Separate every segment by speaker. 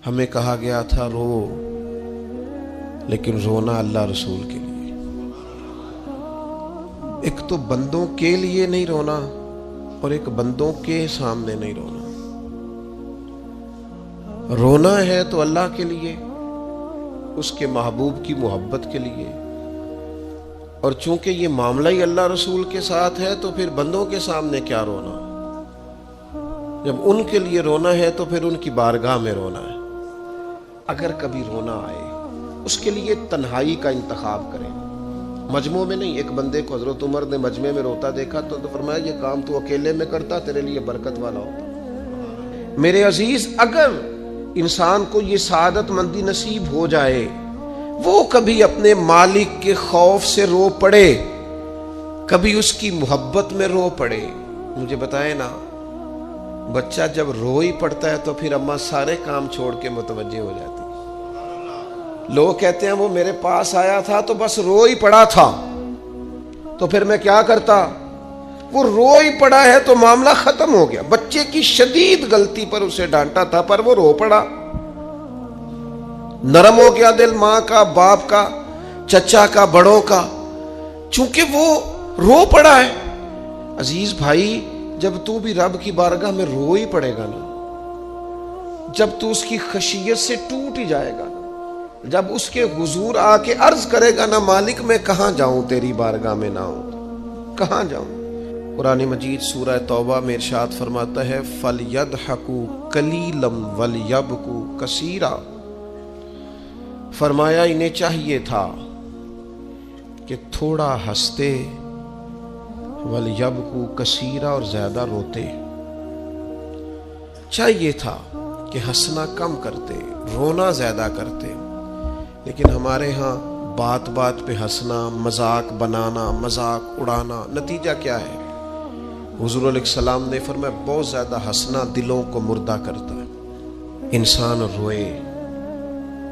Speaker 1: ہمیں کہا گیا تھا رو، لیکن رونا اللہ رسول کے لیے۔ ایک تو بندوں کے لیے نہیں رونا اور ایک بندوں کے سامنے نہیں رونا۔ رونا ہے تو اللہ کے لیے، اس کے محبوب کی محبت کے لیے، اور چونکہ یہ معاملہ ہی اللہ رسول کے ساتھ ہے تو پھر بندوں کے سامنے کیا رونا؟ جب ان کے لیے رونا ہے تو پھر ان کی بارگاہ میں رونا ہے۔ اگر کبھی رونا آئے اس کے لیے تنہائی کا انتخاب کریں، مجمع میں نہیں۔ ایک بندے کو حضرت عمر نے مجمع میں روتا دیکھا تو فرمایا یہ کام تو اکیلے میں کرتا، تیرے لیے برکت والا ہوتا۔ میرے عزیز، اگر انسان کو یہ سعادت مندی نصیب ہو جائے، وہ کبھی اپنے مالک کے خوف سے رو پڑے، کبھی اس کی محبت میں رو پڑے۔ مجھے بتائیں نا، بچہ جب رو ہی پڑتا ہے تو پھر اماں سارے کام چھوڑ کے متوجہ ہو جاتی۔ لوگ کہتے ہیں وہ میرے پاس آیا تھا تو بس رو ہی پڑا تھا، تو پھر میں کیا کرتا؟ وہ رو ہی پڑا ہے تو معاملہ ختم ہو گیا۔ بچے کی شدید غلطی پر اسے ڈانٹا تھا پر وہ رو پڑا، نرم ہو گیا دل ماں کا، باپ کا، چچا کا، بڑوں کا، چونکہ وہ رو پڑا ہے۔ عزیز بھائی، جب تو بھی رب کی بارگاہ میں رو ہی پڑے گا نا، جب تو اس کی خشیت سے ٹوٹ ہی جائے گا، جب اس کے حضور آ کے عرض کرے گا نا مالک میں کہاں جاؤں تیری بارگاہ میں نہ ہوں، کہاں جاؤں؟ قرآن مجید سورہ توبہ میں ارشاد فرماتا ہے فَلْيَضْحَكُوا قَلِيلًا وَلْيَبْكُوا كَثِيرًا۔ فرمایا انہیں چاہیے تھا کہ تھوڑا ہنستے، وَلْيَبْكُوا كَثِيرًا، اور زیادہ روتے۔ چاہیے تھا کہ ہنسنا کم کرتے، رونا زیادہ کرتے، لیکن ہمارے ہاں بات بات پہ ہنسنا، مذاق بنانا، مذاق اڑانا، نتیجہ کیا ہے؟ حضور علیہ السلام نے فرمایا بہت زیادہ ہنسنا دلوں کو مردہ کرتا ہے۔ انسان روئے،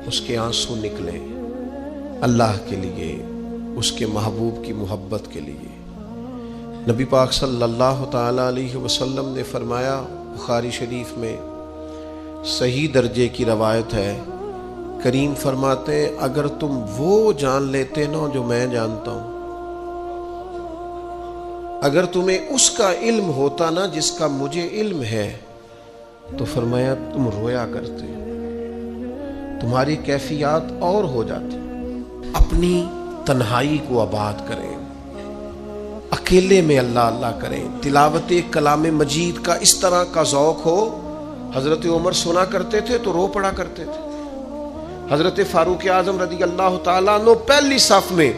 Speaker 1: اس کے آنسو نکلے اللہ کے لیے، اس کے محبوب کی محبت کے لیے۔ نبی پاک صلی اللہ تعالی علیہ وسلم نے فرمایا، بخاری شریف میں صحیح درجے کی روایت ہے، کریم فرماتے ہیں اگر تم وہ جان لیتے نا جو میں جانتا ہوں، اگر تمہیں اس کا علم ہوتا نا جس کا مجھے علم ہے، تو فرمایا تم رویا کرتے، تمہاری کیفیات اور ہو جاتی۔ اپنی تنہائی کو آباد کریں، اکیلے میں اللہ اللہ کریں، تلاوت کلام مجید کا اس طرح کا ذوق ہو۔ حضرت عمر سنا کرتے تھے تو رو پڑا کرتے تھے۔ حضرت فاروق اعظم رضی اللہ تعالیٰ عنہ پہلی صف میں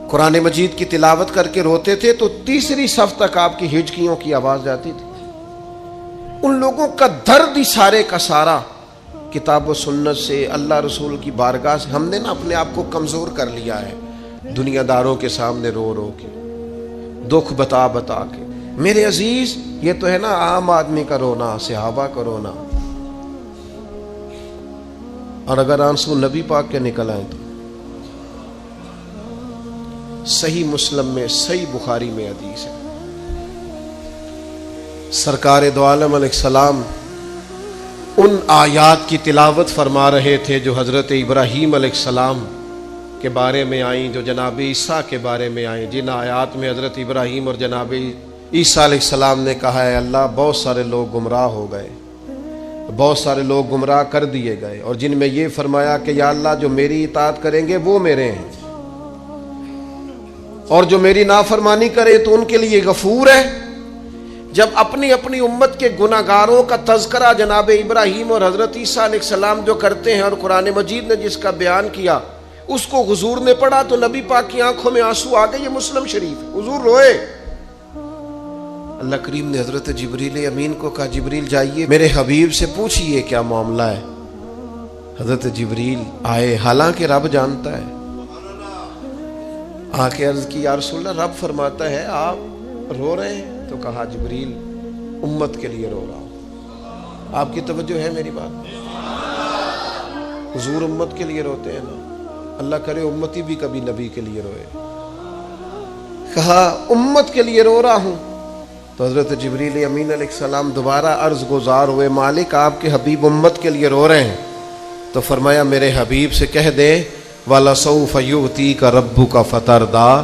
Speaker 1: قرآن مجید کی تلاوت کر کے روتے تھے تو تیسری صف تک آپ کی ہچکیوں کی آواز جاتی تھی۔ ان لوگوں کا درد ہی سارے کا سارا کتاب و سنت سے، اللہ رسول کی بارگاہ سے۔ ہم نے نا اپنے آپ کو کمزور کر لیا ہے، دنیا داروں کے سامنے رو رو کے، دکھ بتا بتا کے۔ میرے عزیز، یہ تو ہے نا عام آدمی کا رونا، صحابہ کا رونا، اور اگر آنسو نبی پاک کے نکل آئیں تو صحیح مسلم میں، صحیح بخاری میں حدیث ہے، سرکار دو عالم علیہ السلام ان آیات کی تلاوت فرما رہے تھے جو حضرت ابراہیم علیہ السلام کے بارے میں آئیں، جو جناب عیسیٰ کے بارے میں آئیں، جن آیات میں حضرت ابراہیم اور جناب عیسیٰ علیہ السلام نے کہا ہے اللہ بہت سارے لوگ گمراہ ہو گئے، بہت سارے لوگ گمراہ کر دیے گئے، اور جن میں یہ فرمایا کہ یا اللہ جو میری اطاعت کریں گے وہ میرے ہیں، اور جو میری نافرمانی کرے تو ان کے لیے غفور ہے۔ جب اپنی اپنی امت کے گناہگاروں کا تذکرہ جناب ابراہیم اور حضرت عیسیٰ علیہ السلام جو کرتے ہیں، اور قرآن مجید نے جس کا بیان کیا اس کو حضور نے پڑھا تو نبی پاک کی آنکھوں میں آنسو آ گئے۔ یہ مسلم شریف، حضور روئے۔ اللہ کریم نے حضرت جبریل امین کو کہا جبریل جائیے میرے حبیب سے پوچھئے کیا معاملہ ہے۔ حضرت جبریل آئے، حالانکہ رب جانتا ہے، آ کے عرض کی یا رسول اللہ رب فرماتا ہے آپ رو رہے ہیں، تو کہا جبریل امت کے لیے رو رہا ہوں۔ آپ کی توجہ ہے میری بات؟ حضور امت کے لیے روتے ہیں نا، اللہ کرے امتی بھی کبھی نبی کے لیے روئے۔ کہا امت کے لیے رو رہا ہوں، تو حضرت جبریل امین علیہ السلام دوبارہ عرض گزار ہوئے، مالک آپ کے حبیب امت کے لیے رو رہے ہیں، تو فرمایا میرے حبیب سے کہہ دے وَلَسَوْفَ يُؤْتِيكَ رَبُّكَ فَتَرْضَىٰ،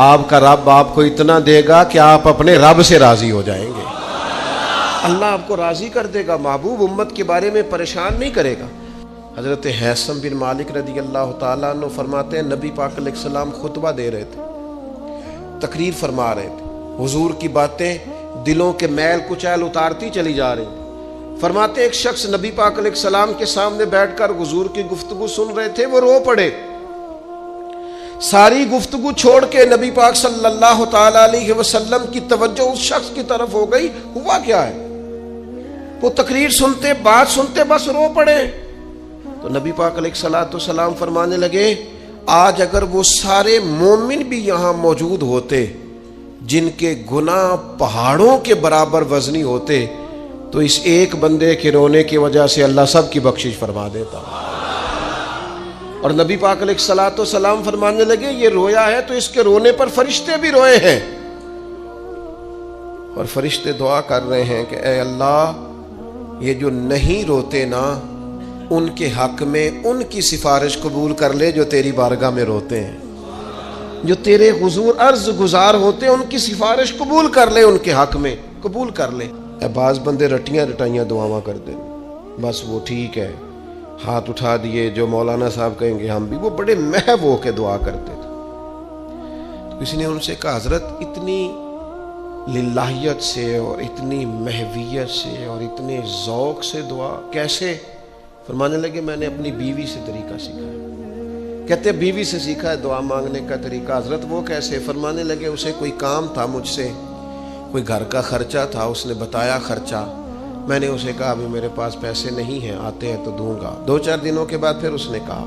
Speaker 1: آپ کا رب آپ کو اتنا دے گا کہ آپ اپنے رب سے راضی ہو جائیں گے۔ اللہ آپ کو راضی کر دے گا، محبوب امت کے بارے میں پریشان نہیں کرے گا۔ حضرت حیثم بن مالک رضی اللہ تعالیٰ عنہ فرماتے ہیں نبی پاک علیہ السلام خطبہ دے رہے تھے، تقریر فرما رہے تھے، حضور کی باتیں دلوں کے میل کچیل اتارتی چلی جا رہی تھی۔ فرماتے ایک شخص نبی پاک علیہ السلام کے سامنے بیٹھ کر حضور کی گفتگو سن رہے تھے، وہ رو پڑے، ساری گفتگو چھوڑ کے نبی پاک صلی اللہ تعالی علیہ وسلم کی توجہ اس شخص کی طرف ہو گئی۔ ہوا کیا ہے؟ وہ تقریر سنتے، بات سنتے بس رو پڑے۔ تو نبی پاک علیہ السلام فرمانے لگے آج اگر وہ سارے مومن بھی یہاں موجود ہوتے جن کے گناہ پہاڑوں کے برابر وزنی ہوتے تو اس ایک بندے کے رونے کی وجہ سے اللہ سب کی بخشش فرما دیتا۔ اور نبی پاک علیہ السلام فرمانے لگے یہ رویا ہے تو اس کے رونے پر فرشتے بھی روئے ہیں، اور فرشتے دعا کر رہے ہیں کہ اے اللہ یہ جو نہیں روتے نا ان کے حق میں ان کی سفارش قبول کر لے جو تیری بارگاہ میں روتے ہیں، جو تیرے حضور عرض گزار ہوتے ہیں ان کی سفارش قبول کر لے، ان کے حق میں قبول کر لے۔ بعض بندے رٹیاں رٹائیاں دعاواں کر دیں، بس وہ ٹھیک ہے، ہاتھ اٹھا دیے جو مولانا صاحب کہیں گے ہم بھی، وہ بڑے محو ہو کے دعا کرتے تھے۔ تو کسی نے ان سے کہا حضرت اتنی للہیت سے اور اتنی محویت سے اور اتنے ذوق سے دعا کیسے؟ فرمانے لگے میں نے اپنی بیوی سے طریقہ سیکھا ہے۔ کہتے بیوی سے سیکھا ہے دعا مانگنے کا طریقہ۔ حضرت وہ کیسے؟ فرمانے لگے اسے کوئی کام تھا مجھ سے، کوئی گھر کا خرچہ تھا، اس نے بتایا خرچہ، میں نے اسے کہا ابھی میرے پاس پیسے نہیں ہیں، آتے ہیں تو دوں گا۔ 2-4 دنوں کے بعد پھر اس نے کہا،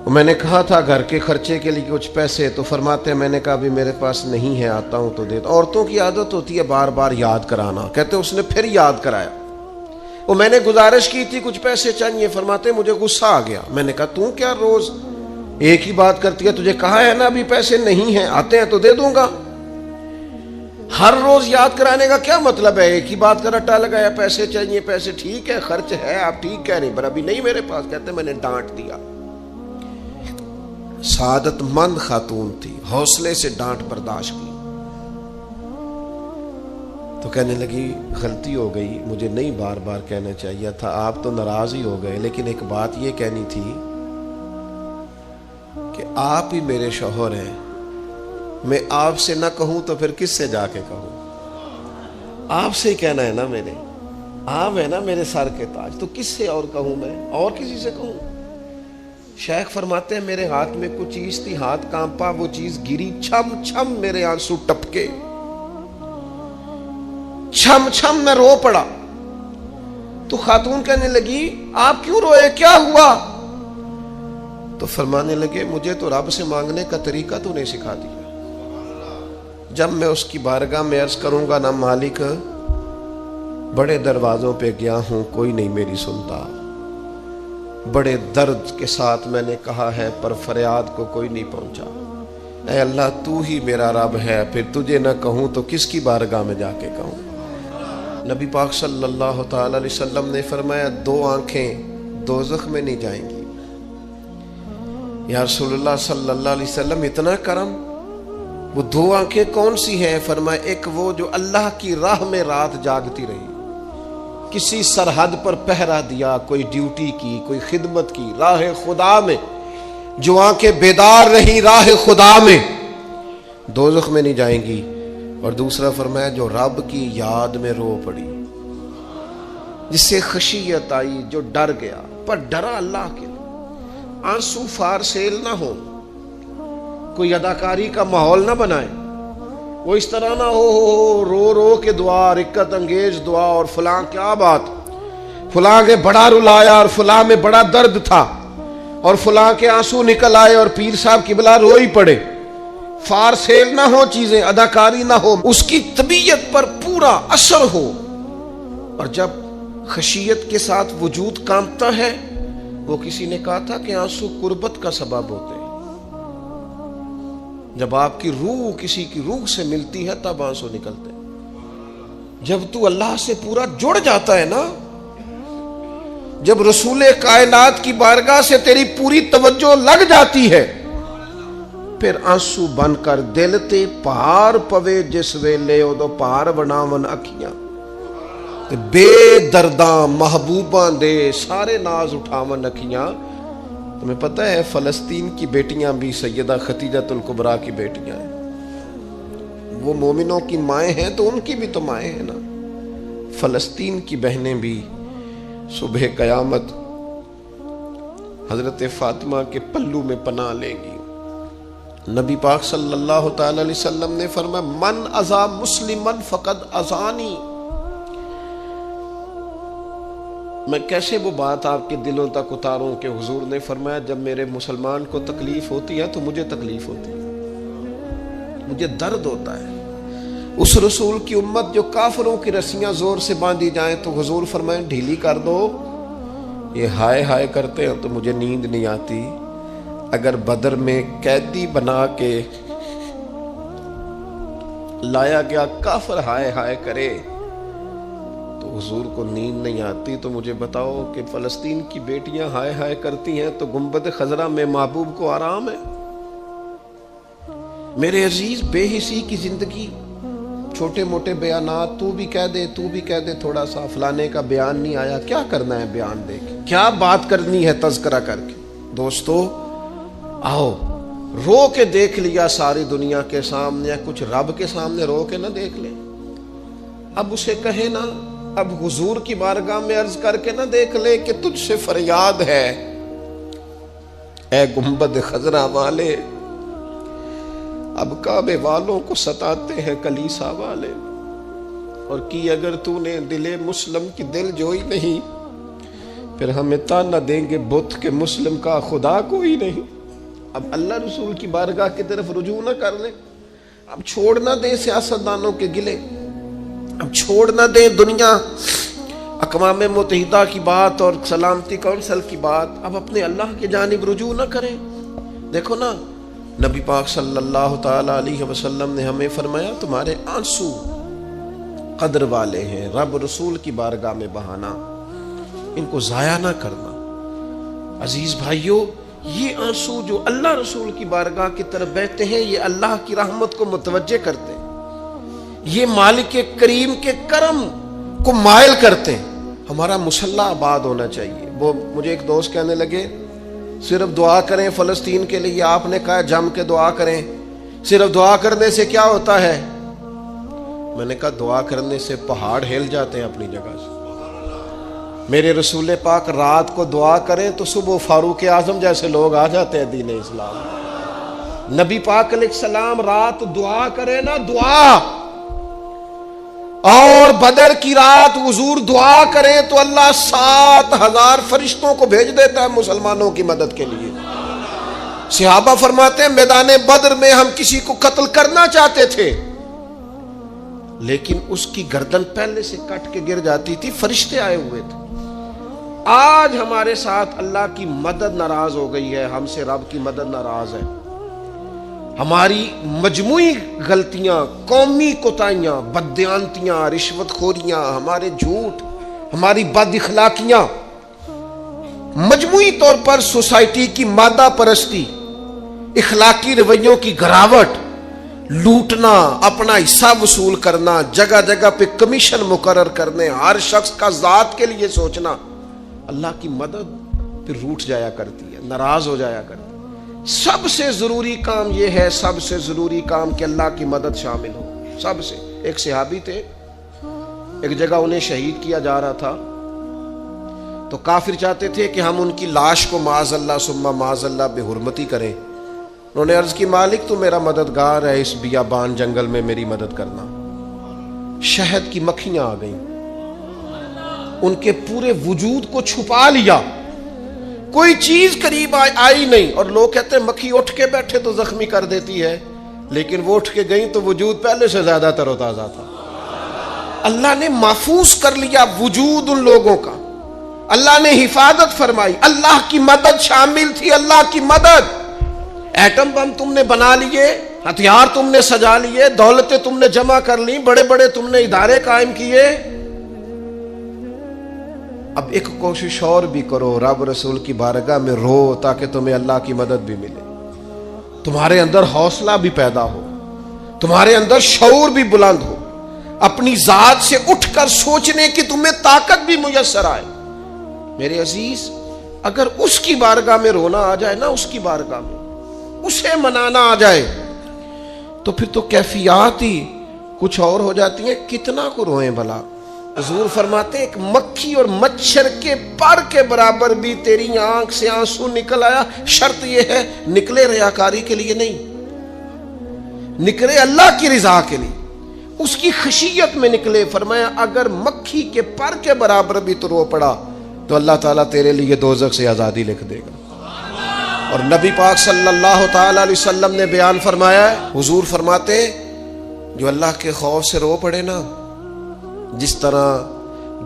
Speaker 1: میں نے کہا تھا گھر کے خرچے کے لیے کچھ پیسے، تو فرماتے ہیں میں نے کہا ابھی میرے پاس نہیں ہے، آتا ہوں تو دیتا۔ عورتوں کی عادت ہوتی ہے بار بار یاد کرانا، کہتے اس نے پھر یاد کرایا۔ وہ میں نے گزارش کی تھی کچھ پیسے چاہیے، فرماتے مجھے غصہ آ گیا، میں نے کہا تو کیا روز ایک ہی بات کرتی ہے، تجھے کہا ہے نا ابھی پیسے نہیں ہیں، آتے ہیں تو دے دوں گا۔ ہر روز یاد کرانے کا کیا مطلب ہے؟ ایک ہی بات کا رٹا لگایا، پیسے چاہیے، پیسے ٹھیک ہے، خرچ ہے، آپ ٹھیک کہہ رہے ہیں پر ابھی نہیں میرے پاس۔ کہتے میں نے ڈانٹ دیا۔ سعادت مند خاتون تھی، حوصلے سے ڈانٹ برداشت کی۔ تو کہنے لگی غلطی ہو گئی، مجھے نہیں بار بار کہنا چاہیے تھا، آپ تو ناراض ہی ہو گئے، لیکن ایک بات یہ کہنی تھی کہ آپ ہی میرے شوہر ہیں، میں آپ سے نہ کہوں تو پھر کس سے جا کے کہوں؟ آپ سے ہی کہنا ہے نا، میرے آپ ہے نا میرے سر کے تاج، تو کس سے اور کہوں؟ میں اور کسی سے کہوں؟ شیخ فرماتے ہیں میرے ہاتھ میں کچھ چیز تھی، ہاتھ کانپا، وہ چیز گری، چھم چھم میرے آنسو ٹپکے، چھم چھم میں رو پڑا۔ تو خاتون کہنے لگی آپ کیوں روئے، کیا ہوا؟ تو فرمانے لگے مجھے تو رب سے مانگنے کا طریقہ تو نہیں سکھا دیا، جب میں اس کی بارگاہ میں عرض کروں گا نا مالک بڑے دروازوں پہ گیا ہوں کوئی نہیں میری سنتا، بڑے درد کے ساتھ میں نے کہا ہے پر فریاد کو کوئی نہیں پہنچا، اے اللہ تو ہی میرا رب ہے، پھر تجھے نہ کہوں تو کس کی بارگاہ میں جا کے کہوں؟ نبی پاک صلی اللہ تعالی علیہ وسلم نے فرمایا 2 آنکھیں دوزخ میں نہیں جائیں گی۔ یا رسول اللہ صلی اللہ علیہ وسلم اتنا کرم، وہ 2 آنکھیں کون سی ہیں؟ فرمایا ایک وہ جو اللہ کی راہ میں رات جاگتی رہی، کسی سرحد پر پہرا دیا، کوئی ڈیوٹی کی، کوئی خدمت کی راہ خدا میں، جو آنکھیں بیدار رہی راہ خدا میں، دوزخ میں نہیں جائیں گی۔ اور دوسرا فرمایا جو رب کی یاد میں رو پڑی، جس سے خشیت آئی، جو ڈر گیا، پر ڈرا اللہ کے لیے، آنسو فارسیل نہ ہو، کوئی اداکاری کا ماحول نہ بنائے، وہ اس طرح نہ ہو رو رو کے دعا، رکت انگیز دعا، اور فلاں کیا بات، فلاں کے بڑا رلایا اور فلاں میں بڑا درد تھا اور فلاں کے آنسو نکل آئے اور پیر صاحب قبلہ رو ہی پڑے۔ فارسیل نہ ہو چیزیں، اداکاری نہ ہو، اس کی طبیعت پر پورا اثر ہو۔ اور جب خشیت کے ساتھ وجود کانپتا ہے، وہ کسی نے کہا تھا کہ آنسو قربت کا سبب ہوتے ہیں، جب آپ کی روح کسی کی روح سے ملتی ہے تب آنسو نکلتے ہیں۔ جب تو اللہ سے پورا جڑ جاتا ہے نا، جب رسول کائنات کی بارگاہ سے تیری پوری توجہ لگ جاتی ہے، پھر آنسو بن کر دل تے پہاڑ پوے جس ویلے او دو پہاڑ بناون اکھیاں تے بے درداں محبوباں دے سارے ناز اٹھاون اکھیاں۔ تمہیں پتہ ہے فلسطین کی بیٹیاں بھی سیدہ خدیجۃ الکبریٰ کی بیٹیاں ہیں، وہ مومنوں کی مائیں ہیں تو ان کی بھی تو مائیں ہیں نا۔ فلسطین کی بہنیں بھی صبح قیامت حضرت فاطمہ کے پلو میں پناہ لیں گی۔ نبی پاک صلی اللہ تعالی علیہ وسلم نے فرمایا من اذا مسلمن فقد اذانی۔ میں کیسے وہ بات آپ کے دلوں تک اتاروں کہ حضور نے فرمایا جب میرے مسلمان کو تکلیف ہوتی ہے تو مجھے تکلیف ہوتی ہے، مجھے درد ہوتا ہے۔ اس رسول کی امت جو کافروں کی رسیاں زور سے باندھی جائیں تو حضور فرمائیں ڈھیلی کر دو، یہ ہائے ہائے کرتے ہیں تو مجھے نیند نہیں آتی۔ اگر بدر میں قیدی بنا کے لایا گیا کافر ہائے ہائے کرے تو حضور کو نیند نہیں آتی، تو مجھے بتاؤ کہ فلسطین کی بیٹیاں ہائے ہائے کرتی ہیں تو گنبد خضرا میں محبوب کو آرام ہے؟ میرے عزیز، بے حسی کی زندگی، چھوٹے موٹے بیانات، تو بھی کہہ دے تھوڑا سا فلانے کا بیان نہیں آیا، کیا کرنا ہے بیان دے کے، کیا بات کرنی ہے تذکرہ کر کے؟ دوستو آؤ رو کے دیکھ لیا ساری دنیا کے سامنے، کچھ رب کے سامنے رو کے نہ دیکھ لے؟ اب اسے کہے نا، اب حضور کی بارگاہ میں عرض کر کے نہ دیکھ لے کہ تجھ سے فریاد ہے اے گنبد خضرا والے، اب کعبے والوں کو ستاتے ہیں کلیسا والے، اور کی اگر تو نے دل مسلم کی دل جوئی نہیں، پھر ہمیں تانا دیں گے بت کہ مسلم کا خدا کوئی نہیں۔ اب اللہ رسول کی بارگاہ کی طرف رجوع نہ کر لیں، اب چھوڑ نہ دیں سیاستدانوں کے گلے، اب چھوڑ نہ دیں دنیا اقوام متحدہ کی بات اور سلامتی کونسل کی بات، اب اپنے اللہ کی جانب رجوع نہ کریں۔ دیکھو نا، نبی پاک صلی اللہ تعالی علیہ وسلم نے ہمیں فرمایا تمہارے آنسو قدر والے ہیں، رب رسول کی بارگاہ میں بہانا، ان کو ضائع نہ کرنا۔ عزیز بھائیو، یہ آنسو جو اللہ رسول کی بارگاہ کی طرف بہتے ہیں، یہ اللہ کی رحمت کو متوجہ کرتے ہیں، یہ مالک کریم کے کرم کو مائل کرتے ہیں۔ ہمارا مسلح آباد ہونا چاہیے۔ وہ مجھے ایک دوست کہنے لگے صرف دعا کریں فلسطین کے لیے، آپ نے کہا جم کے دعا کریں، صرف دعا کرنے سے کیا ہوتا ہے؟ میں نے کہا دعا کرنے سے پہاڑ ہل جاتے ہیں اپنی جگہ سے۔ میرے رسول پاک رات کو دعا کریں تو صبح فاروق اعظم جیسے لوگ آ جاتے ہیں دین اسلام۔ نبی پاک علیہ السلام رات دعا کریں نا، دعا، اور بدر کی رات حضور دعا کریں تو اللہ 7,000 فرشتوں کو بھیج دیتا ہے مسلمانوں کی مدد کے لیے۔ صحابہ فرماتے ہیں میدان بدر میں ہم کسی کو قتل کرنا چاہتے تھے، لیکن اس کی گردن پہلے سے کٹ کے گر جاتی تھی، فرشتے آئے ہوئے تھے۔ آج ہمارے ساتھ اللہ کی مدد ناراض ہو گئی ہے، ہم سے رب کی مدد ناراض ہے۔ ہماری مجموعی غلطیاں، قومی کوتاہیاں، بددیانتیاں، رشوت خوریاں، ہمارے جھوٹ، ہماری بد اخلاقیاں، مجموعی طور پر سوسائٹی کی مادہ پرستی، اخلاقی رویوں کی گراوٹ، لوٹنا، اپنا حصہ وصول کرنا، جگہ جگہ پہ کمیشن مقرر کرنے، ہر شخص کا ذات کے لیے سوچنا، اللہ کی مدد پھر روٹ جایا کرتی ہے، ناراض ہو جایا کرتی ہے۔ سب سے ضروری کام یہ ہے، سب سے ضروری کام کہ اللہ کی مدد شامل ہو۔ سب سے، ایک صحابی تھے، ایک جگہ انہیں شہید کیا جا رہا تھا، تو کافر چاہتے تھے کہ ہم ان کی لاش کو معاذ اللہ ثم معاذ اللہ بے حرمتی کریں۔ انہوں نے عرض کی مالک تو میرا مددگار ہے، اس بیابان جنگل میں میری مدد کرنا۔ شہد کی مکھیاں آ گئیں، ان کے پورے وجود کو چھپا لیا، کوئی چیز قریب آئی نہیں، اور لوگ کہتے ہیں مکھی اٹھ کے بیٹھے تو زخمی کر دیتی ہے، لیکن وہ اٹھ کے گئیں تو وجود پہلے سے زیادہ تر و تازہ تھا۔ اللہ نے محفوظ کر لیا وجود ان لوگوں کا، اللہ نے حفاظت فرمائی، اللہ کی مدد شامل تھی، اللہ کی مدد۔ ایٹم بم تم نے بنا لیے، ہتھیار تم نے سجا لیے، دولتیں تم نے جمع کر لی، بڑے بڑے تم نے ادارے قائم کیے، اب ایک کوشش اور بھی کرو، رب رسول کی بارگاہ میں رو تاکہ تمہیں اللہ کی مدد بھی ملے، تمہارے اندر حوصلہ بھی پیدا ہو، تمہارے اندر شعور بھی بلند ہو، اپنی ذات سے اٹھ کر سوچنے کی تمہیں طاقت بھی میسر آئے۔ میرے عزیز، اگر اس کی بارگاہ میں رونا آ جائے نا، اس کی بارگاہ میں اسے منانا آ جائے تو پھر تو کیفیات ہی کچھ اور ہو جاتی ہیں۔ کتنا کو روئیں بھلا؟ حضور فرماتے ایک مکھی اور مچھر کے پر کے برابر بھی تیری آنکھ سے آنسو نکل آیا، شرط یہ ہے نکلے ریاکاری کے لیے نہیں، نکلے اللہ کی رضا کے لیے، اس کی خشیت میں نکلے۔ فرمایا اگر مکھی کے پر کے برابر بھی تو رو پڑا تو اللہ تعالیٰ تیرے لیے دوزخ سے آزادی لکھ دے گا۔ اور نبی پاک صلی اللہ تعالی علیہ وسلم نے بیان فرمایا ہے، حضور فرماتے جو اللہ کے خوف سے رو پڑے نا، جس طرح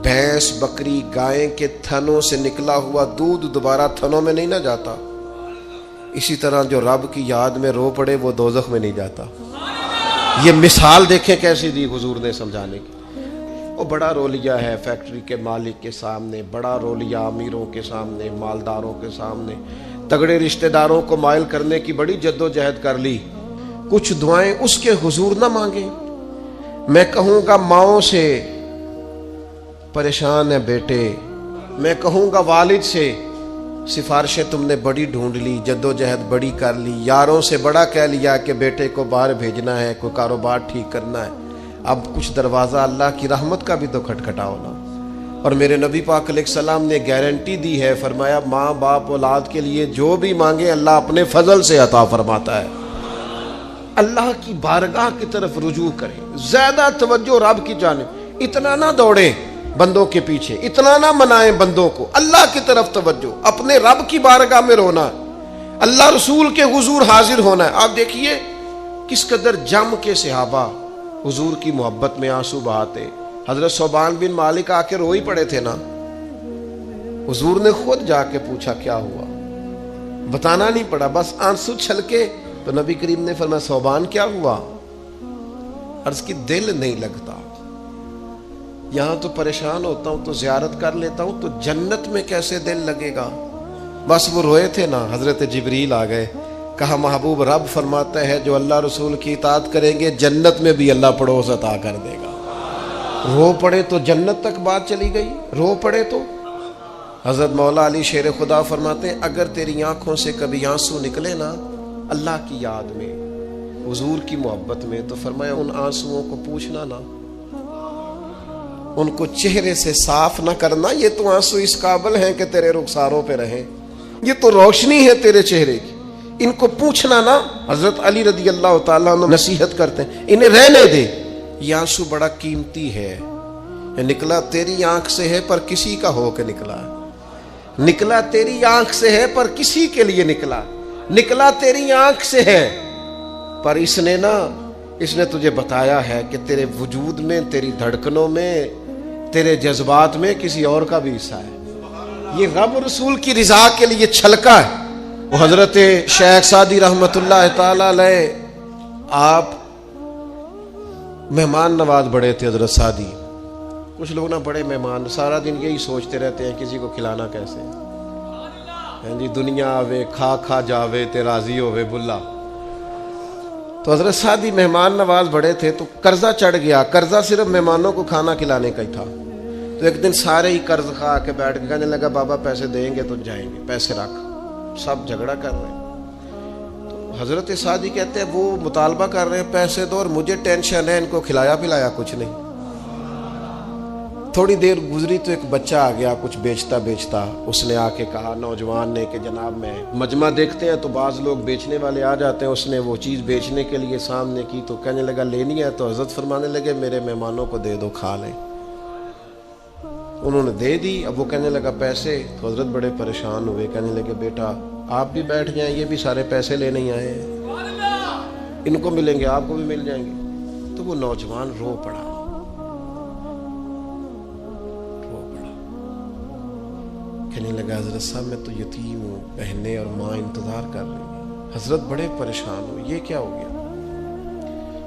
Speaker 1: بھینس بکری گائے کے تھنوں سے نکلا ہوا دودھ دوبارہ تھنوں میں نہیں نہ جاتا، اسی طرح جو رب کی یاد میں رو پڑے وہ دوزخ میں نہیں جاتا۔ یہ مثال دیکھیں کیسی دی حضور نے سمجھانے کی۔ وہ بڑا رو لیا ہے فیکٹری کے مالک کے سامنے، بڑا رو لیا امیروں کے سامنے، مالداروں کے سامنے، تگڑے رشتہ داروں کو مائل کرنے کی بڑی جد و جہد کر لی۔ کچھ دعائیں اس کے حضور نہ مانگے۔ میں کہوں گا ماؤں سے پریشان ہے بیٹے، میں کہوں گا والد سے سفارشیں تم نے بڑی ڈھونڈ لی، جد و جہد بڑی کر لی، یاروں سے بڑا کہہ لیا کہ بیٹے کو باہر بھیجنا ہے، کوئی کاروبار ٹھیک کرنا ہے، اب کچھ دروازہ اللہ کی رحمت کا بھی تو کھٹکھٹاؤ نا۔ اور میرے نبی پاک علیہ السلام نے گارنٹی دی ہے، فرمایا ماں باپ اولاد کے لیے جو بھی مانگے اللہ اپنے فضل سے عطا فرماتا ہے۔ اللہ کی بارگاہ کی طرف رجوع کریں، زیادہ توجہ رب کی جانب، اتنا نہ دوڑیں بندوں کے پیچھے، اتنا نہ منائیں بندوں کو، اللہ کی طرف توجہ، اپنے رب کی بارگاہ میں رونا، اللہ رسول کے حضور حاضر ہونا ہے۔ آپ دیکھیے کس قدر جم کے صحابہ حضور کی محبت میں آنسو بہاتے۔ حضرت ثوبان بن مالک آ کے روئی پڑے تھے نا، حضور نے خود جا کے پوچھا کیا ہوا، بتانا نہیں پڑا، بس آنسو چھلکے تو نبی کریم نے فرمایا ثوبان کیا ہوا؟ عرض کی دل نہیں لگتا، یہاں تو پریشان ہوتا ہوں تو زیارت کر لیتا ہوں، تو جنت میں کیسے دل لگے گا؟ بس وہ روئے تھے نا، حضرت جبریل آ گئے، کہا محبوب رب فرماتا ہے جو اللہ رسول کی اطاعت کریں گے جنت میں بھی اللہ پڑوس عطا کر دے گا۔ رو پڑے تو جنت تک بات چلی گئی، رو پڑے تو۔ حضرت مولا علی شیر خدا فرماتے ہیں اگر تیری آنکھوں سے کبھی آنسو نکلے نا اللہ کی یاد میں، حضور کی محبت میں، تو فرمایا ان آنسوؤں کو پوچھنا نا، ان کو چہرے سے صاف نہ کرنا، یہ تو آنسو اس قابل ہیں کہ تیرے رخساروں پہ رہیں، یہ تو روشنی ہے تیرے چہرے کی، ان کو پوچھنا نا۔ حضرت علی رضی اللہ تعالیٰ عنہ نصیحت کرتے ہیں انہیں رہنے دے، یہ آنسو بڑا قیمتی ہے، نکلا تیری آنکھ سے ہے پر کسی کا ہو کے نکلا، نکلا تیری آنکھ سے ہے پر کسی کے لیے نکلا، نکلا تیری آنکھ سے ہے پر اس نے تجھے بتایا ہے کہ تیرے وجود میں، تیری دھڑکنوں میں، تیرے جذبات میں کسی اور کا بھی حصہ ہے، یہ رب رسول کی رضا کے لیے چھلکا ہے۔ وہ حضرت شیخ سعدی رحمت اللہ تعالی علیہ آپ مہمان نواز بڑے تھے حضرت سعدی۔ کچھ لوگ نا بڑے مہمان، سارا دن یہی سوچتے رہتے ہیں کسی کو کھلانا کیسے، ہیں جی دنیا آوے کھا کھا جاوے تے راضی ہووے بلا۔ تو حضرت سعدی مہمان نواز بڑے تھے تو قرضہ چڑھ گیا، قرضہ صرف مہمانوں کو کھانا کھلانے کا ہی تھا۔ تو ایک دن سارے ہی قرض کھا کے بیٹھ کے کہنے لگا بابا پیسے دیں گے تو جائیں گے، پیسے رکھ، سب جھگڑا کر رہے ہیں۔ تو حضرت سعدی کہتے ہیں وہ مطالبہ کر رہے ہیں پیسے دو اور مجھے ٹینشن ہے، ان کو کھلایا پلایا کچھ نہیں۔ تھوڑی دیر گزری تو ایک بچہ آ گیا کچھ بیچتا بیچتا، اس نے آ کے کہا نوجوان نے کہ جناب میں مجمع دیکھتے ہیں تو بعض لوگ بیچنے والے آ جاتے ہیں، اس نے وہ چیز بیچنے کے لیے سامنے کی تو کہنے لگا لینی ہے، تو حضرت فرمانے لگے میرے مہمانوں کو دے دو کھا لیں۔ انہوں نے دے دی، اب وہ کہنے لگا پیسے، تو حضرت بڑے پریشان ہوئے، کہنے لگے بیٹا آپ بھی بیٹھ جائیں، یہ بھی سارے پیسے لینے ہی آئے ہیں، ان کو ملیں گے آپ کو بھی مل جائیں گے۔ تو وہ نوجوان رو پڑا، کہنے لگا حضرت صاحب میں تو یتیم ہوں، بہنیں اور ماں انتظار کر رہی ہیں۔ حضرت بڑے پریشان ہوئے، یہ کیا ہو گیا؟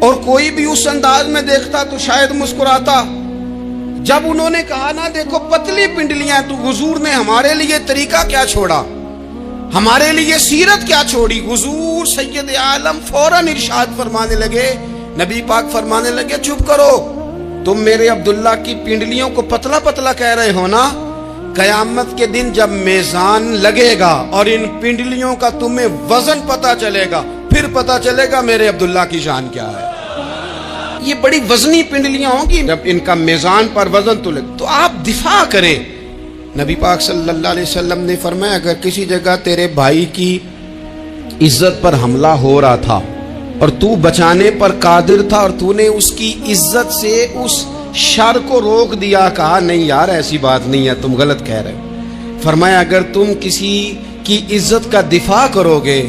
Speaker 2: اور کوئی بھی اس انداز میں دیکھتا تو شاید مسکراتا۔ جب انہوں نے کہا نا دیکھو پتلی پنڈلیاں، تو حضور نے ہمارے لیے طریقہ کیا چھوڑا، ہمارے لیے سیرت کیا چھوڑی۔ حضور سید عالم فوراً ارشاد فرمانے لگے، نبی پاک فرمانے لگے چپ کرو، تم میرے عبداللہ کی پنڈلیوں کو پتلا پتلا کہہ رہے ہو نا، قیامت کے دن جب میزان لگے گا اور ان پنڈلیوں کا تمہیں وزن پتا چلے گا، پھر پتا چلے گا میرے عبداللہ کی شان کیا ہے۔ یہ بڑی وزنی پنڈلیاں ہوں گی، جب ان کا میزان پر وزن تلے تو آپ دفاع کریں۔ نبی پاک صلی اللہ علیہ وسلم نے فرمایا اگر کسی جگہ تیرے بھائی کی عزت پر حملہ ہو رہا تھا اور تو بچانے پر قادر تھا اور تو نے اس کی عزت سے اس شر کو روک دیا، کہا نہیں یار ایسی بات نہیں ہے، تم غلط کہہ رہے ہو۔ فرمایا اگر تم کسی کی عزت کا دفاع کرو گے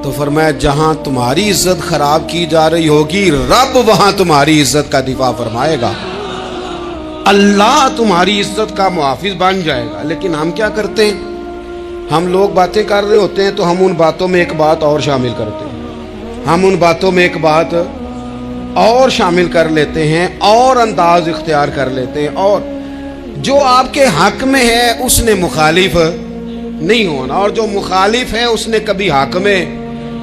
Speaker 2: تو فرمایا جہاں تمہاری عزت خراب کی جا رہی ہوگی رب وہاں تمہاری عزت کا دفاع فرمائے گا، اللہ تمہاری عزت کا محافظ بن جائے گا۔ لیکن ہم کیا کرتے ہیں، ہم لوگ باتیں کر رہے ہوتے ہیں تو ہم ان باتوں میں ایک بات اور شامل کرتے ہیں، ہم ان باتوں میں ایک بات اور شامل کر لیتے ہیں اور انداز اختیار کر لیتے ہیں، اور جو آپ کے حق میں ہے اس نے مخالف نہیں ہونا، اور جو مخالف ہے اس نے کبھی حق میں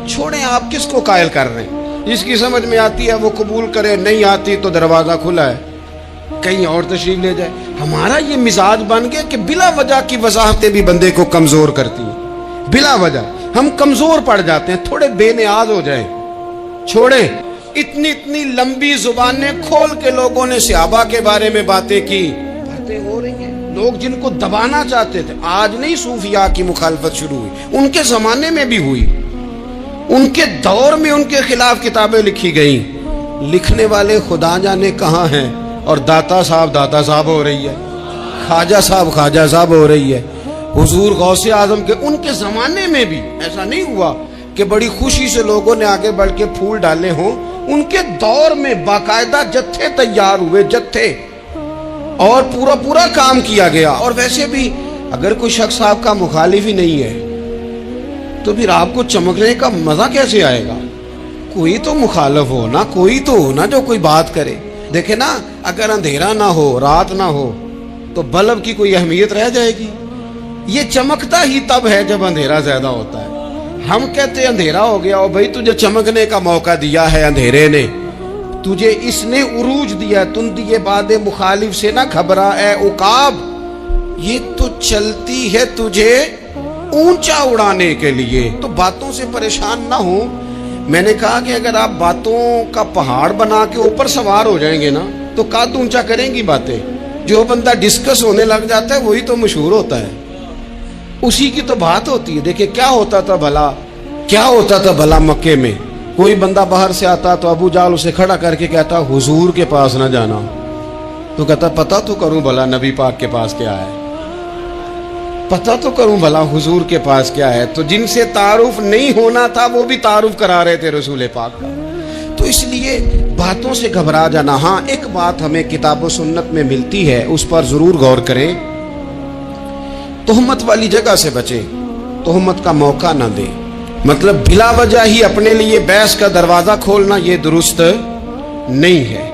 Speaker 2: چھوڑیں۔ آپ کس کو قائل کر رہے ہیں؟ جس کی سمجھ میں آتی ہے وہ قبول کرے، نہیں آتی تو دروازہ کھلا ہے، کہیں اور تشریف لے جائے۔ ہمارا یہ مزاج بن گیا کہ بلا وجہ کی وضاحتیں بھی بندے کو کمزور کرتی ہیں، بلا وجہ ہم کمزور پڑ جاتے ہیں، تھوڑے بے نیاز ہو جائیں، چھوڑیں۔ اتنی لمبی زبانیں کھول کے لوگوں نے صحابہ کے بارے میں باتیں کی، باتیں ہو رہی ہیں، لوگ جن کو دبانا چاہتے تھے۔ آج نہیں صوفیاء کی مخالفت شروع ہوئی، ان کے زمانے میں بھی ہوئی، ان کے دور میں ان کے خلاف کتابیں لکھی گئیں، لکھنے والے خدا جانے کہاں ہیں، اور داتا صاحب ہو رہی ہے، خواجہ صاحب ہو رہی ہے، حضور غوث اعظم کے ان کے زمانے میں بھی ایسا نہیں ہوا کہ بڑی خوشی سے لوگوں نے آگے بڑھ کے پھول ڈالے ہوں، ان کے دور میں باقاعدہ جتھے تیار ہوئے، جتھے، اور پورا کام کیا گیا۔ اور ویسے بھی اگر کوئی شخص آپ کا مخالف ہی نہیں ہے تو پھر آپ کو چمکنے کا مزہ کیسے آئے گا؟ کوئی تو مخالف ہو نا، کوئی تو ہو نا جو کوئی بات کرے۔ دیکھیں نا، اگر اندھیرا نہ ہو، رات نہ ہو تو بلب کی کوئی اہمیت رہ جائے گی؟ یہ چمکتا ہی تب ہے جب اندھیرا زیادہ ہوتا ہے۔ ہم کہتے اندھیرا ہو گیا، اور بھائی تجھے چمکنے کا موقع دیا ہے اندھیرے نے، تجھے اس نے عروج دیا، تم دیے باد مخالف سے نہ گھبرا اے عقاب، یہ تو چلتی ہے تجھے اونچا اڑانے کے لیے، تو باتوں سے پریشان نہ ہو۔ میں نے کہا کہ اگر آپ باتوں کا پہاڑ بنا کے اوپر سوار ہو جائیں گے نا تو قد اونچا کریں گی باتیں۔ جو بندہ ڈسکس ہونے لگ جاتا ہے وہی تو مشہور ہوتا ہے، اسی کی تو بات ہوتی ہے۔ دیکھیں کیا ہوتا تھا بھلا مکے میں، کوئی بندہ باہر سے آتا تو ابو جال اسے کھڑا کر کے کہتا حضور کے پاس نہ جانا، تو کہتا پتہ تو کروں بھلا نبی پاک کے پاس کیا ہے، پتہ تو کروں بھلا حضور کے پاس کیا ہے۔ تو جن سے تعارف نہیں ہونا تھا وہ بھی تعارف کرا رہے تھے رسول پاک کا۔ تو اس لیے باتوں سے گھبرا جانا، ہاں ایک بات ہمیں کتاب و سنت میں ملتی ہے، اس پر ضرور غور کریں، تہمت والی جگہ سے بچیں، تہمت کا موقع نہ دیں۔ مطلب بلا وجہ ہی اپنے لیے بحث کا دروازہ کھولنا یہ درست نہیں ہے۔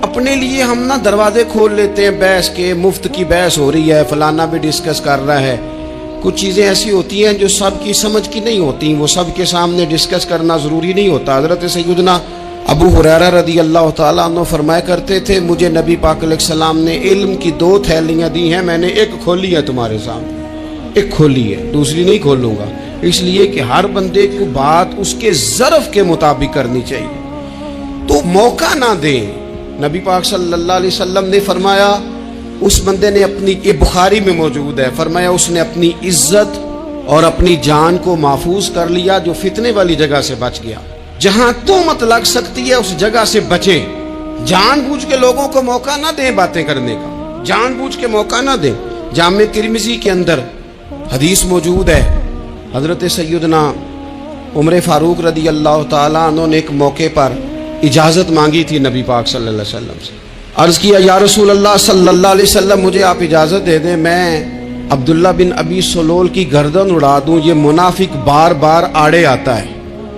Speaker 2: اپنے لیے ہم نہ دروازے کھول لیتے ہیں بحث کے، مفت کی بحث ہو رہی ہے، فلانا بھی ڈسکس کر رہا ہے۔ کچھ چیزیں ایسی ہوتی ہیں جو سب کی سمجھ کی نہیں ہوتی، وہ سب کے سامنے ڈسکس کرنا ضروری نہیں ہوتا۔ حضرت سیدنا ابو ہریرہ رضی اللہ تعالیٰ عنہ فرمایا کرتے تھے مجھے نبی پاک علیہ السلام نے علم کی 2 تھیلیاں دی ہیں، میں نے ایک کھولی ہے تمہارے سامنے، ایک کھولی ہے، دوسری نہیں کھولوں گا، اس لیے کہ ہر بندے کو بات اس کے ظرف کے مطابق کرنی چاہیے، تو موقع نہ دیں۔ نبی پاک صلی اللہ علیہ وسلم نے فرمایا اس بندے نے اپنی، یہ بخاری میں موجود ہے، فرمایا اس نے اپنی عزت اور اپنی جان کو محفوظ کر لیا جو فتنے والی جگہ سے بچ گیا۔ جہاں تہمت لگ سکتی ہے اس جگہ سے بچیں، جان بوجھ کے لوگوں کو موقع نہ دیں باتیں کرنے کا، جان بوجھ کے موقع نہ دیں۔ جامع ترمذی کے اندر حدیث موجود ہے، حضرت سیدنا عمر فاروق رضی اللہ تعالیٰ عنہ نے ایک موقع پر اجازت مانگی تھی نبی پاک صلی اللہ علیہ وسلم سے، عرض کیا یا رسول اللہ صلی اللہ علیہ وسلم مجھے آپ اجازت دے دیں میں عبداللہ بن ابی سلول کی گردن اڑا دوں، یہ منافق بار بار آڑے آتا ہے،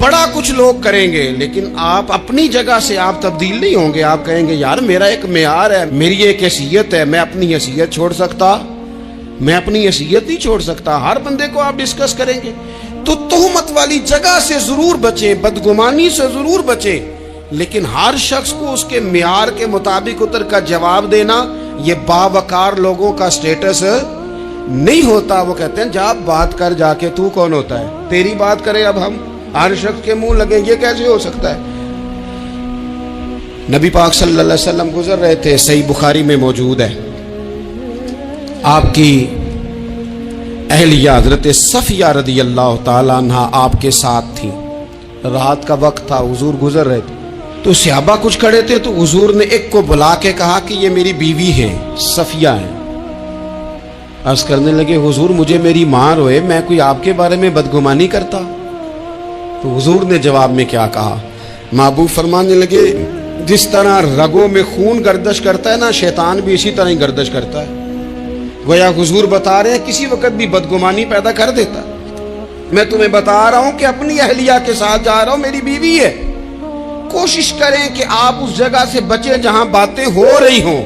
Speaker 2: بڑا کچھ لوگ کریں گے، لیکن آپ اپنی جگہ سے آپ تبدیل نہیں ہوں گے. آپ کہیں گے یار میرا ایک معیار ہے، میری ایک حیثیت ہے، میں اپنی حیثیت چھوڑ سکتا؟ میں اپنی حیثیت نہیں چھوڑ سکتا. ہر بندے کو آپ ڈسکس کریں گے. تو تہمت والی جگہ سے ضرور بچیں، بدگمانی سے ضرور بچیں، لیکن ہر شخص کو اس کے معیار کے مطابق اتر کا جواب دینا یہ باوقار لوگوں کا سٹیٹس نہیں ہوتا. وہ کہتے ہیں جا بات کر، جا کے تو کون ہوتا ہے تیری بات کرے. اب ہم ہر شخص کے منہ لگیں، یہ کیسے ہو سکتا ہے؟ نبی پاک صلی اللہ علیہ وسلم گزر رہے تھے، صحیح بخاری میں موجود ہے. آپ کی اہلیہ حضرت صفیہ رضی اللہ تعالیٰ عنہ آپ کے ساتھ تھی. رات کا وقت تھا، حضور گزر رہے تھے تو صحابہ کچھ کھڑے تھے، تو حضور نے ایک کو بلا کے کہا کہ یہ میری بیوی ہے، صفیہ ہے. عرض کرنے لگے حضور مجھے میری ماں روئے، میں کوئی آپ کے بارے میں بدگمانی کرتا؟ تو حضور نے جواب میں کیا کہا؟ محبوب فرمانے لگے جس طرح رگوں میں خون گردش کرتا ہے نا، شیطان بھی اسی طرح ہی گردش کرتا ہے. گویا حضور بتا رہے ہیں کسی وقت بھی بدگمانی پیدا کر دیتا. میں تمہیں بتا رہا ہوں کہ اپنی اہلیہ کے ساتھ جا رہا ہوں، میری بیوی ہے. کوشش کریں کہ آپ اس جگہ سے بچیں جہاں باتیں ہو رہی ہوں.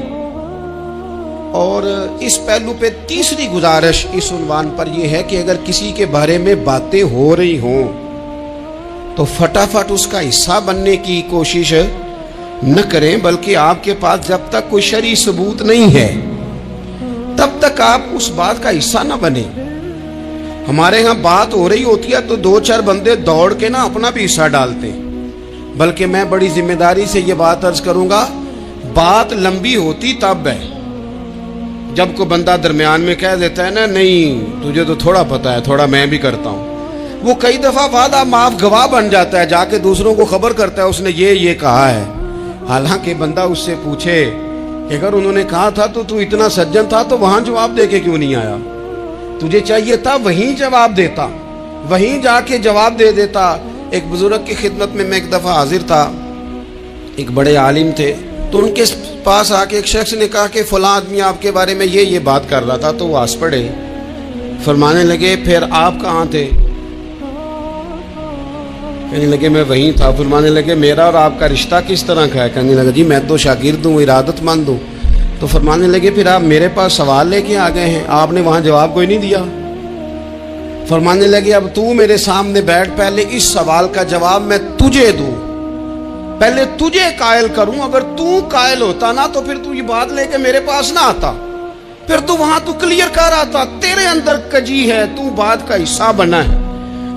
Speaker 2: اور اس پہلو پہ تیسری گزارش اس عنوان پر یہ ہے کہ اگر کسی کے بارے میں باتیں ہو رہی ہوں تو فٹافٹ اس کا حصہ بننے کی کوشش نہ کریں، بلکہ آپ کے پاس جب تک کوئی شرعی ثبوت نہیں ہے تب تک آپ اس بات کا حصہ نہ بنیں. ہمارے ہاں بات ہو رہی ہوتی ہے تو 2-4 بندے دوڑ کے نا اپنا بھی حصہ ڈالتے ہیں. بلکہ میں بڑی ذمہ داری سے یہ بات عرض کروں گا، بات لمبی ہوتی تب ہے جب کوئی بندہ درمیان میں کہہ دیتا ہے نا نہیں تجھے تو تھوڑا پتہ ہے، تھوڑا میں بھی کرتا ہوں. وہ کئی دفعہ وعدہ معاف گواہ بن جاتا ہے، جا کے دوسروں کو خبر کرتا ہے اس نے یہ کہا ہے. حالانکہ بندہ اس سے پوچھے کہ اگر انہوں نے کہا تھا تو اتنا سجن تھا تو وہاں جواب دے کے کیوں نہیں آیا؟ تجھے چاہیے تھا وہیں جواب دیتا، وہیں جا کے جواب دے دیتا. ایک بزرگ کی خدمت میں ایک دفعہ حاضر تھا، ایک بڑے عالم تھے. تو ان کے پاس آ کے ایک شخص نے کہا کہ فلاں آدمی آپ کے بارے میں یہ بات کر رہا تھا. تو وہ ہنس پڑے، فرمانے لگے پھر آپ کہاں تھے؟ کہنے لگے میں وہیں تھا. فرمانے لگے میرا اور آپ کا رشتہ کس طرح کا ہے؟ کہنے لگا جی میں تو شاگرد ہوں، ارادت مند ہوں. تو فرمانے لگے پھر آپ میرے پاس سوال لے کے آ گئے ہیں، آپ نے وہاں جواب کوئی نہیں دیا. فرمانے لگے اب تو میرے سامنے بیٹھ، پہلے اس سوال کا جواب میں تجھے دوں، پہلے تجھے قائل کروں. اگر تو قائل ہوتا نا تو پھر تو یہ بات لے کے میرے پاس نہ آتا، پھر تو وہاں تو کلیئر کر آتا. تیرے اندر کجی ہے، تو بات کا حصہ بنا ہے،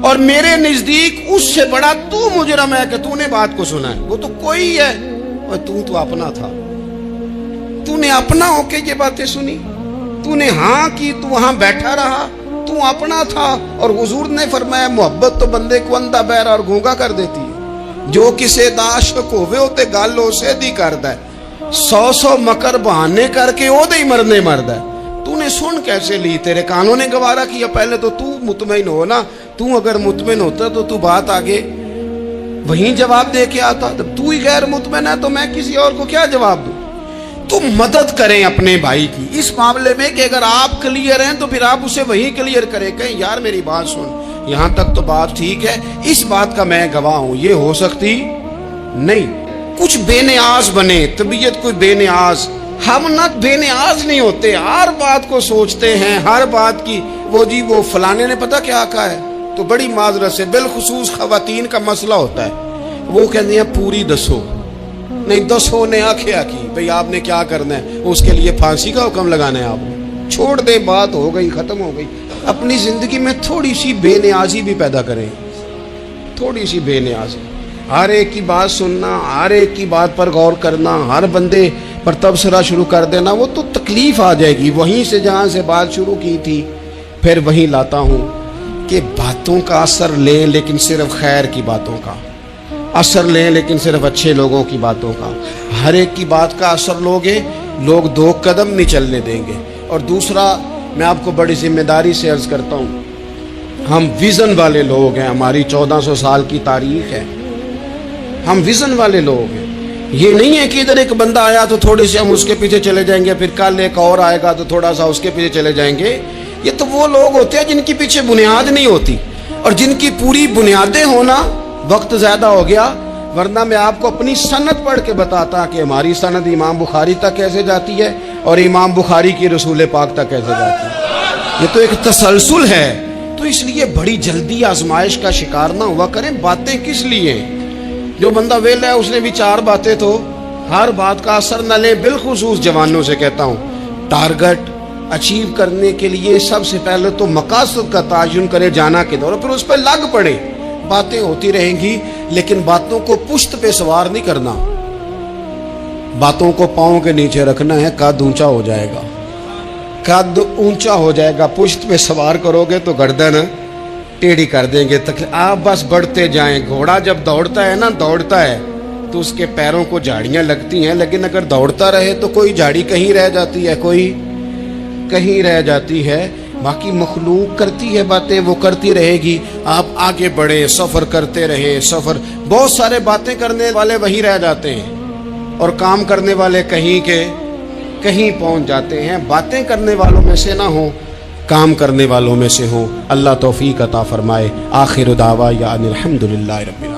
Speaker 2: اور میرے نزدیک اس سے بڑا تو مجرم ہے کہ تو نے بات کو سنا ہے. وہ تو کوئی ہے اور تو اپنا تھا. تو نے اپنا ہو کے یہ باتیں سنی، تو نے ہاں کی، تو وہاں بیٹھا رہا، تو اپنا تھا. اور حضور نے فرمایا محبت تو بندے کو اندھا بہرا اور گونگا کر دیتی ہے. جو کسے داشق ہوئے ہوتے گالو سے دی کردا ہے، 100 مکر بہانے کر کے او دے مرنے مرد ہے. تو نے سن کیسے لی؟ تیرے کانوں نے گوارا کیا. پہلے تو مطمئن ہو نا. تو اگر مطمئن ہوتا تو بات آگے وہیں جواب دے کے آتا. جب تو ہی غیر مطمئن ہے تو میں کسی اور کو کیا جواب دوں؟ تو مدد کریں اپنے بھائی کی اس معاملے میں کہ اگر آپ کلیئر ہیں تو پھر آپ اسے وہیں کلیئر کریں. کہیں یار میری بات سن، یہاں تک تو بات ٹھیک ہے، اس بات کا میں گواہ ہوں، یہ ہو سکتی نہیں. کچھ بے نیاز بنے، طبیعت کوئی بے نیاز. ہم نہ بے نیاز نہیں ہوتے، ہر بات کو سوچتے ہیں، ہر بات کی وہ فلانے نے پتہ کیا کہا ہے. تو بڑی معذرت سے بالخصوص خواتین کا مسئلہ ہوتا ہے، وہ کہتے ہیں پوری دسو. نہیں دسو نے آخیا کی بھئی آپ نے کیا کرنا ہے، اس کے لیے پھانسی کا حکم لگانا ہے. آپ چھوڑ دے، بات ہو گئی، ختم ہو گئی. اپنی زندگی میں تھوڑی سی بے نیازی بھی پیدا کریں، تھوڑی سی بے نیازی. ہر ایک کی بات سننا، ہر ایک کی بات پر غور کرنا، ہر بندے پر تبصرہ شروع کر دینا، وہ تو تکلیف آ جائے گی. وہیں سے جہاں سے بات شروع کی تھی پھر وہیں لاتا ہوں کہ باتوں کا اثر لیں لیکن صرف خیر کی باتوں کا اثر لیں، لیکن صرف اچھے لوگوں کی باتوں کا. ہر ایک کی بات کا اثر لوگے، لوگ 2 قدم نہیں چلنے دیں گے. اور دوسرا میں آپ کو بڑی ذمہ داری سے عرض کرتا ہوں، ہم ویژن والے لوگ ہیں، ہماری 1400 سال کی تاریخ ہے، ہم ویژن والے لوگ ہیں. یہ نہیں ہے کہ ادھر ایک بندہ آیا تو تھوڑے سے ہم اس کے پیچھے چلے جائیں گے، پھر کل ایک اور آئے گا تو تھوڑا سا اس کے پیچھے چلے جائیں گے. یہ تو وہ لوگ ہوتے ہیں جن کی پیچھے بنیاد نہیں ہوتی، اور جن کی پوری بنیادیں ہونا وقت زیادہ ہو گیا، ورنہ میں آپ کو اپنی سند پڑھ کے بتاتا کہ ہماری سند امام بخاری تک کیسے جاتی ہے اور امام بخاری کی رسول پاک تک کیسے جاتی ہے۔ یہ تو ایک تسلسل ہے۔ تو اس لیے بڑی جلدی آزمائش کا شکار نہ ہوا کریں۔ باتیں کس لیے؟ جو بندہ ویلا ہے اس نے بھی 4 باتیں تو ہر بات کا اثر نہ لے۔ بالخصوص جوانوں سے کہتا ہوں، ٹارگٹ اچیو کرنے کے لیے سب سے پہلے تو مقاصد کا تعین کرے، جانا کدھر، اور پھر اس پہ لگ پڑے۔ باتیں ہوتی رہیں گی لیکن باتوں کو پشت پہ سوار نہیں کرنا، باتوں کو پاؤں کے نیچے رکھنا ہے، قد اونچا ہو جائے گا، قد اونچا ہو جائے گا۔ پشت پہ سوار کرو گے تو گردن ٹیڑھی کر دیں گے۔ آپ بس بڑھتے جائیں۔ گھوڑا جب دوڑتا ہے نا، دوڑتا ہے تو اس کے پیروں کو جھاڑیاں لگتی ہیں، لیکن اگر دوڑتا رہے تو کوئی جھاڑی کہیں رہ جاتی ہے، کوئی کہیں رہ جاتی ہے۔ باقی مخلوق کرتی ہے باتیں، وہ کرتی رہے گی۔ آپ آگے بڑھیں، سفر کرتے رہیں۔ سفر بہت سارے باتیں کرنے والے وہیں رہ جاتے ہیں اور کام کرنے والے کہیں کے کہیں پہنچ جاتے ہیں۔ باتیں کرنے والوں میں سے نہ ہوں، کام کرنے والوں میں سے ہوں۔ اللہ توفیق عطا فرمائے۔ آخر دعوانا الحمدللہ رب العالمین۔